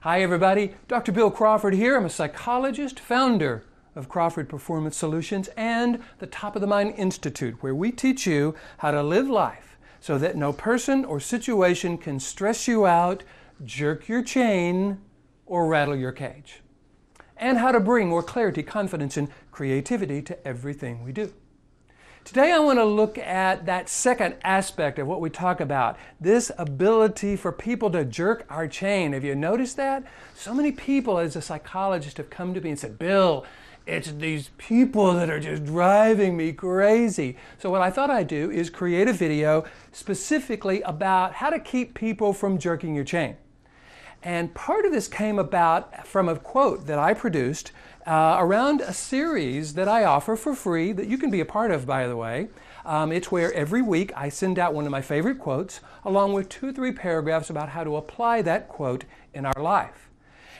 Hi everybody, Dr. Bill Crawford here. I'm a psychologist, founder of Crawford Performance Solutions and the Top of the Mind Institute, where we teach you how to live life so that no person or situation can stress you out, jerk your chain, or rattle your cage. And how to bring more clarity, confidence, and creativity to everything we do. Today I want to look at that second aspect of what we talk about, this ability for people to jerk our chain. Have you noticed that? So many people as a psychologist have come to me and said, Bill, it's these people that are just driving me crazy. So what I thought I'd do is create a video specifically about how to keep people from jerking your chain. And part of this came about from a quote that I produced around a series that I offer for free that you can be a part of, by the way. It's where every week I send out one of my favorite quotes along with 2 or 3 paragraphs about how to apply that quote in our life.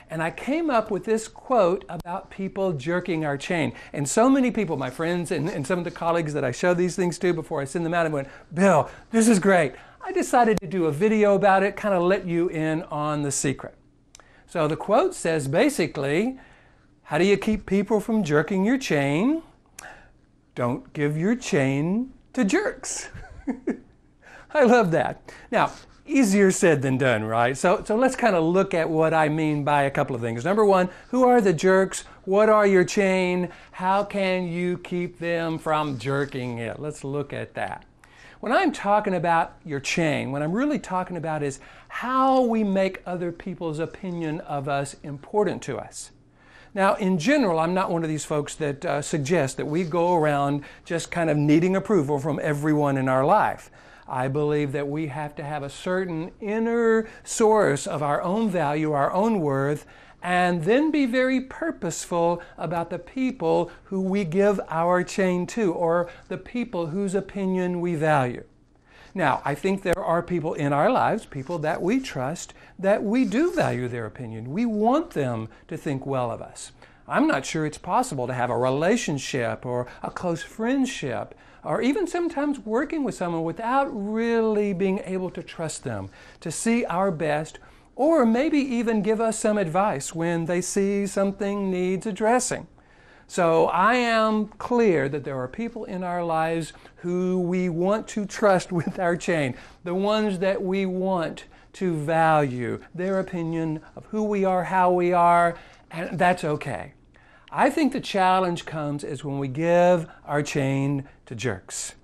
And I came up with this quote about people jerking our chain. And so many people, my friends and some of the colleagues that I show these things to before I send them out, and went, Bill, this is great. I decided to do a video about it, kind of let you in on the secret. So the quote says basically, how do you keep people from jerking your chain? Don't give your chain to jerks. I love that. Now, easier said than done, right? So let's kind of look at what I mean by a couple of things. Number one, who are the jerks? What are your chain? How can you keep them from jerking it? Let's look at that. When I'm talking about your chain, what I'm really talking about is how we make other people's opinion of us important to us. Now, in general, I'm not one of these folks that suggest that we go around just kind of needing approval from everyone in our life. I believe that we have to have a certain inner source of our own value, our own worth, and then be very purposeful about the people who we give our chain to, or the people whose opinion we value. Now, I think there are people in our lives, people that we trust, that we do value their opinion. We want them to think well of us. I'm not sure it's possible to have a relationship or a close friendship, or even sometimes working with someone without really being able to trust them, to see our best, or maybe even give us some advice when they see something needs addressing. So I am clear that there are people in our lives who we want to trust with our chain, the ones that we want to value their opinion of who we are, how we are, and that's okay. I think the challenge comes is when we give our chain to jerks.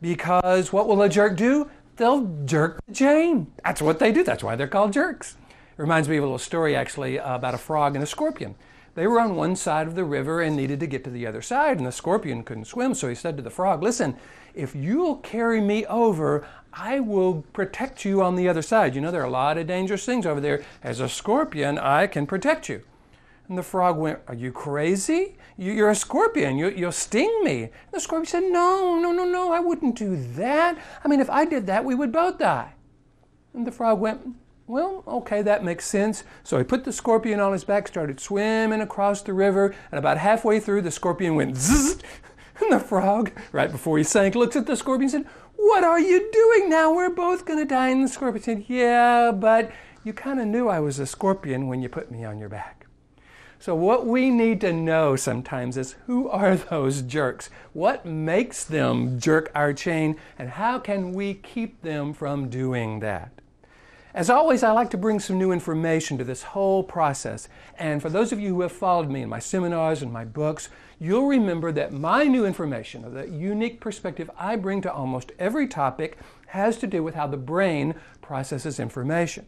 Because what will a jerk do? They'll jerk the chain. That's what they do. That's why they're called jerks. It reminds me of a little story actually about a frog and a scorpion. They were on one side of the river and needed to get to the other side, and the scorpion couldn't swim, so he said to the frog, listen, if you'll carry me over, I will protect you on the other side. You know, there are a lot of dangerous things over there. As a scorpion, I can protect you. And the frog went, are you crazy? You're a scorpion. You'll sting me. And the scorpion said, no, I wouldn't do that. I mean, if I did that, we would both die. And the frog went, well, okay, that makes sense. So he put the scorpion on his back, started swimming across the river, and about halfway through, the scorpion went zzz, and the frog, right before he sank, looks at the scorpion and said, what are you doing now? We're both going to die. And the scorpion said, yeah, but you kind of knew I was a scorpion when you put me on your back. So what we need to know sometimes is who are those jerks? What makes them jerk our chain, and how can we keep them from doing that? As always, I like to bring some new information to this whole process. And for those of you who have followed me in my seminars and my books, you'll remember that my new information, or the unique perspective I bring to almost every topic, has to do with how the brain processes information.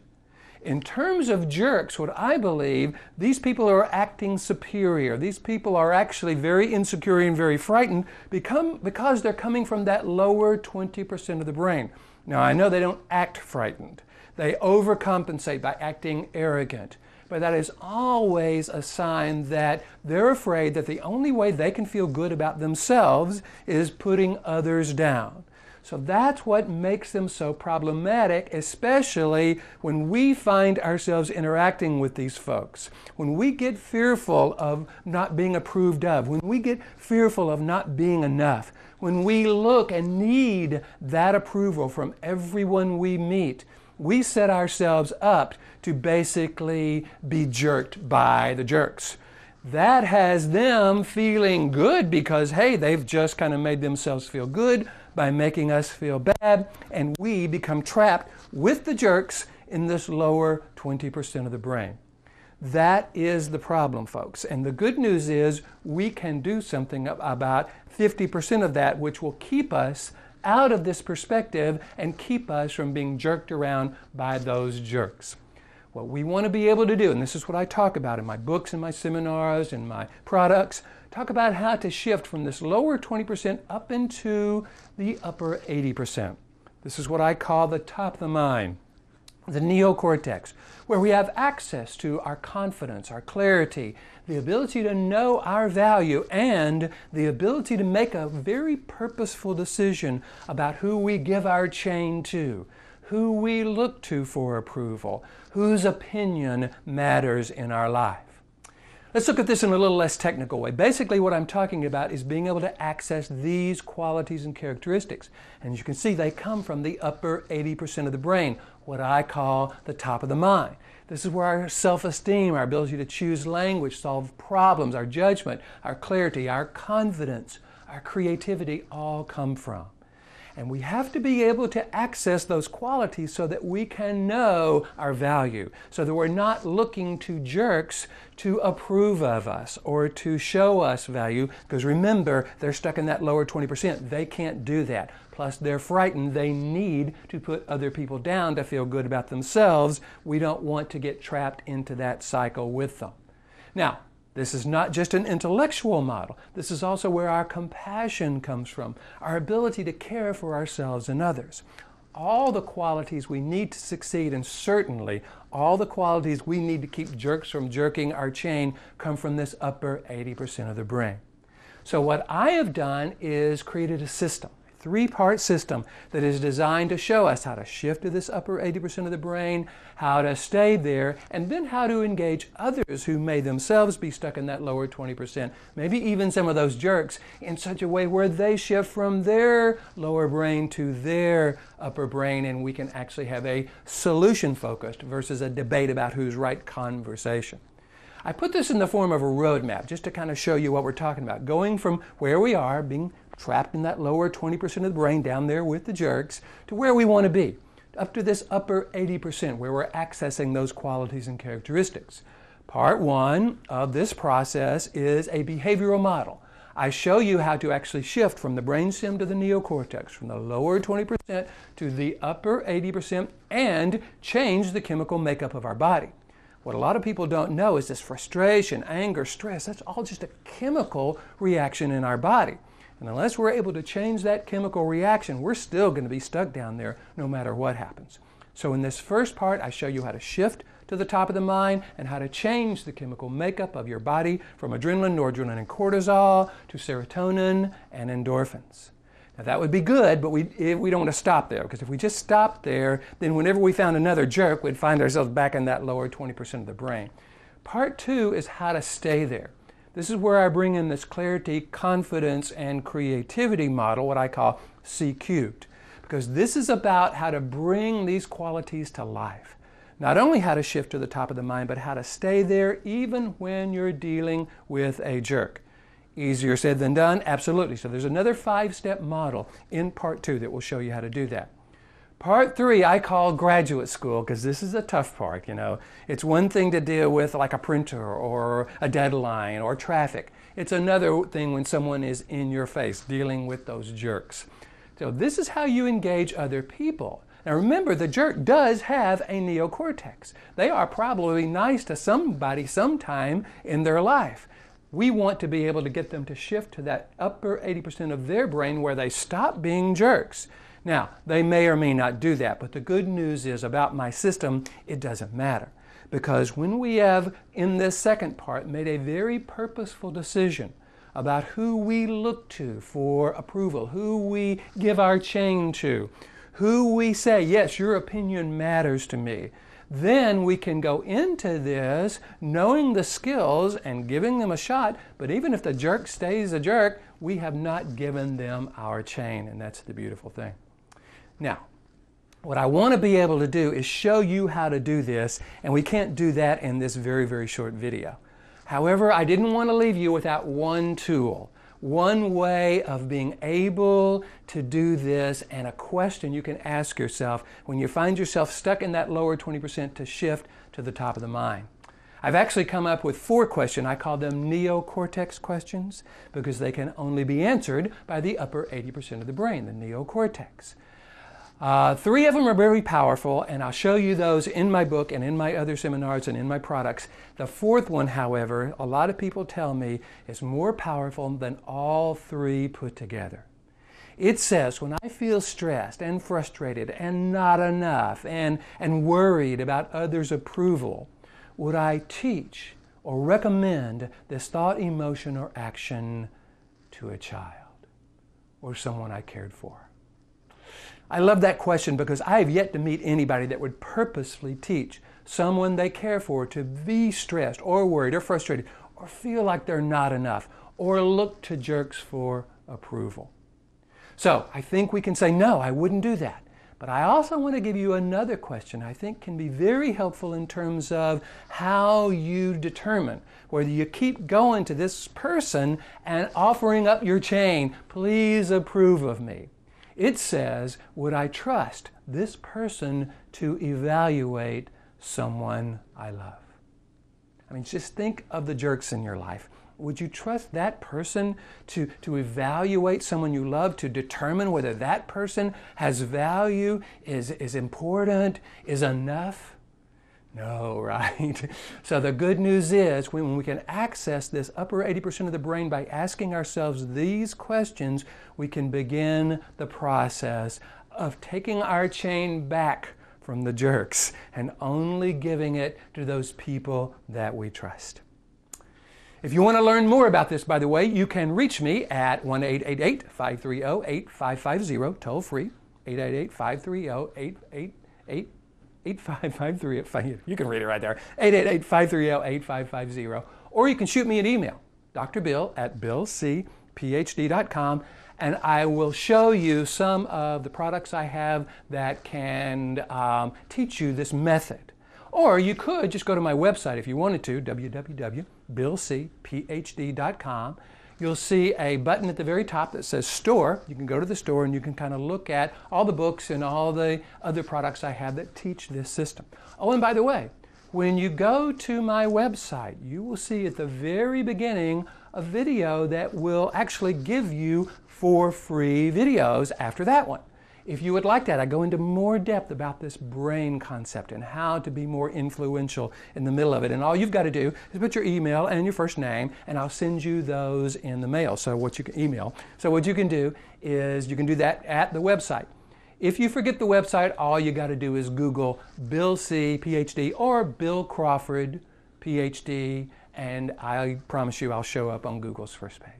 In terms of jerks, what I believe, these people are acting superior. These people are actually very insecure and very frightened because they're coming from that lower 20% of the brain. Now, I know they don't act frightened. They overcompensate by acting arrogant. But that is always a sign that they're afraid that the only way they can feel good about themselves is putting others down. So that's what makes them so problematic, especially when we find ourselves interacting with these folks. When we get fearful of not being approved of, when we get fearful of not being enough, when we look and need that approval from everyone we meet, we set ourselves up to basically be jerked by the jerks. That has them feeling good because, hey, they've just kind of made themselves feel good by making us feel bad, and we become trapped with the jerks in this lower 20% of the brain. That is the problem, folks. And the good news is we can do something about 50% of that, which will keep us out of this perspective and keep us from being jerked around by those jerks. What we want to be able to do, and this is what I talk about in my books and my seminars and my products, talk about how to shift from this lower 20% up into the upper 80%. This is what I call the top of the mind, the neocortex, where we have access to our confidence, our clarity, the ability to know our value, and the ability to make a very purposeful decision about who we give our chain to, who we look to for approval, whose opinion matters in our life. Let's look at this in a little less technical way. Basically, what I'm talking about is being able to access these qualities and characteristics. And as you can see, they come from the upper 80% of the brain, what I call the top of the mind. This is where our self-esteem, our ability to choose language, solve problems, our judgment, our clarity, our confidence, our creativity all come from. And we have to be able to access those qualities so that we can know our value, so that we're not looking to jerks to approve of us or to show us value, because remember, they're stuck in that lower 20%. They can't do that. Plus, they're frightened. They need to put other people down to feel good about themselves. We don't want to get trapped into that cycle with them. Now, this is not just an intellectual model. This is also where our compassion comes from, our ability to care for ourselves and others. All the qualities we need to succeed, and certainly all the qualities we need to keep jerks from jerking our chain, come from this upper 80% of the brain. So what I have done is created a system, a 3-part system that is designed to show us how to shift to this upper 80% of the brain, how to stay there, and then how to engage others who may themselves be stuck in that lower 20%, maybe even some of those jerks, in such a way where they shift from their lower brain to their upper brain, and we can actually have a solution-focused versus a debate about who's right conversation. I put this in the form of a roadmap just to kind of show you what we're talking about, going from where we are, being trapped in that lower 20% of the brain down there with the jerks, to where we want to be, up to this upper 80% where we're accessing those qualities and characteristics. Part 1 of this process is a behavioral model. I show you how to actually shift from the brainstem to the neocortex, from the lower 20% to the upper 80%, and change the chemical makeup of our body. What a lot of people don't know is this frustration, anger, stress, that's all just a chemical reaction in our body. And unless we're able to change that chemical reaction, we're still going to be stuck down there no matter what happens. So in this first part, I show you how to shift to the top of the mind and how to change the chemical makeup of your body from adrenaline, noradrenaline, and cortisol to serotonin and endorphins. Now that would be good, but we don't want to stop there, because if we just stopped there, then whenever we found another jerk, we'd find ourselves back in that lower 20% of the brain. Part 2 is how to stay there. This is where I bring in this clarity, confidence, and creativity model, what I call C-cubed, because this is about how to bring these qualities to life. Not only how to shift to the top of the mind, but how to stay there even when you're dealing with a jerk. Easier said than done? Absolutely. So there's another 5-step model in part 2 that will show you how to do that. Part 3 I call graduate school, because this is a tough part, you know. It's one thing to deal with like a printer or a deadline or traffic. It's another thing when someone is in your face dealing with those jerks. So this is how you engage other people. Now remember, the jerk does have a neocortex. They are probably nice to somebody sometime in their life. We want to be able to get them to shift to that upper 80% of their brain where they stop being jerks. Now, they may or may not do that, but the good news is about my system, it doesn't matter. Because when we have, in this second part, made a very purposeful decision about who we look to for approval, who we give our chain to, who we say, yes, your opinion matters to me, then we can go into this knowing the skills and giving them a shot, but even if the jerk stays a jerk, we have not given them our chain, and that's the beautiful thing. Now, What I want to be able to do is show you how to do this, and we can't do that in this very, very short video. However, I didn't want to leave you without one tool, one way of being able to do this, and a question you can ask yourself when you find yourself stuck in that lower 20% to shift to the top of the mind. I've actually come up with 4 questions. I call them Neocortex questions because they can only be answered by the upper 80% of the brain, the neocortex. 3 of them are very powerful, and I'll show you those in my book and in my other seminars and in my products. The 4th one, however, a lot of people tell me is more powerful than all 3 put together. It says, when I feel stressed and frustrated and not enough and worried about others' approval, would I teach or recommend this thought, emotion, or action to a child or someone I cared for? I love that question because I have yet to meet anybody that would purposefully teach someone they care for to be stressed or worried or frustrated or feel like they're not enough or look to jerks for approval. So I think we can say, no, I wouldn't do that. But I also want to give you another question I think can be very helpful in terms of how you determine whether you keep going to this person and offering up your chain, please approve of me. It says, would I trust this person to evaluate someone I love? I mean, just think of the jerks in your life. Would you trust that person to evaluate someone you love, to determine whether that person has value, is important, is enough? No, right? So the good news is when we can access this upper 80% of the brain by asking ourselves these questions, we can begin the process of taking our chain back from the jerks and only giving it to those people that we trust. If you want to learn more about this, by the way, you can reach me at 1-888-530-8550, toll free, 888-530-8553. You can read it right there, 888-530-8550. Or you can shoot me an email, drbill@billcphd.com, and I will show you some of the products I have that can teach you this method. Or you could just go to my website if you wanted to, www.billcphd.com. You'll see a button at the very top that says Store. You can go to the store and you can kind of look at all the books and all the other products I have that teach this system. Oh, and by the way, when you go to my website, you will see at the very beginning a video that will actually give you 4 free videos after that one. If you would like that, I go into more depth about this brain concept and how to be more influential in the middle of it. And all you've got to do is put your email and your first name, and I'll send you those in the mail. So what you can do is you can do that at the website. If you forget the website, all you got to do is Google Bill C, Ph.D. or Bill Crawford, Ph.D., and I promise you I'll show up on Google's first page.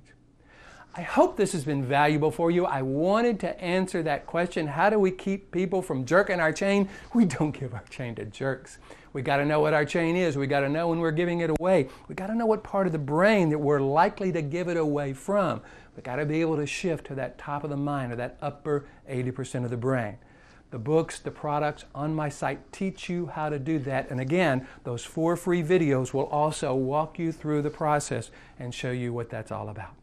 I hope this has been valuable for you. I wanted to answer that question. How do we keep people from jerking our chain? We don't give our chain to jerks. We got to know what our chain is. We got to know when we're giving it away. We got to know what part of the brain that we're likely to give it away from. We got to be able to shift to that top of the mind or that upper 80% of the brain. The books, the products on my site teach you how to do that. And again, those 4 free videos will also walk you through the process and show you what that's all about.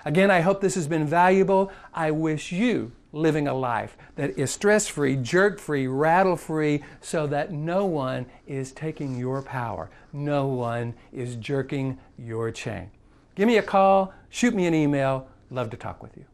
Again, I hope this has been valuable. I wish you living a life that is stress-free, jerk-free, rattle-free, so that no one is taking your power. No one is jerking your chain. Give me a call, shoot me an email. Love to talk with you.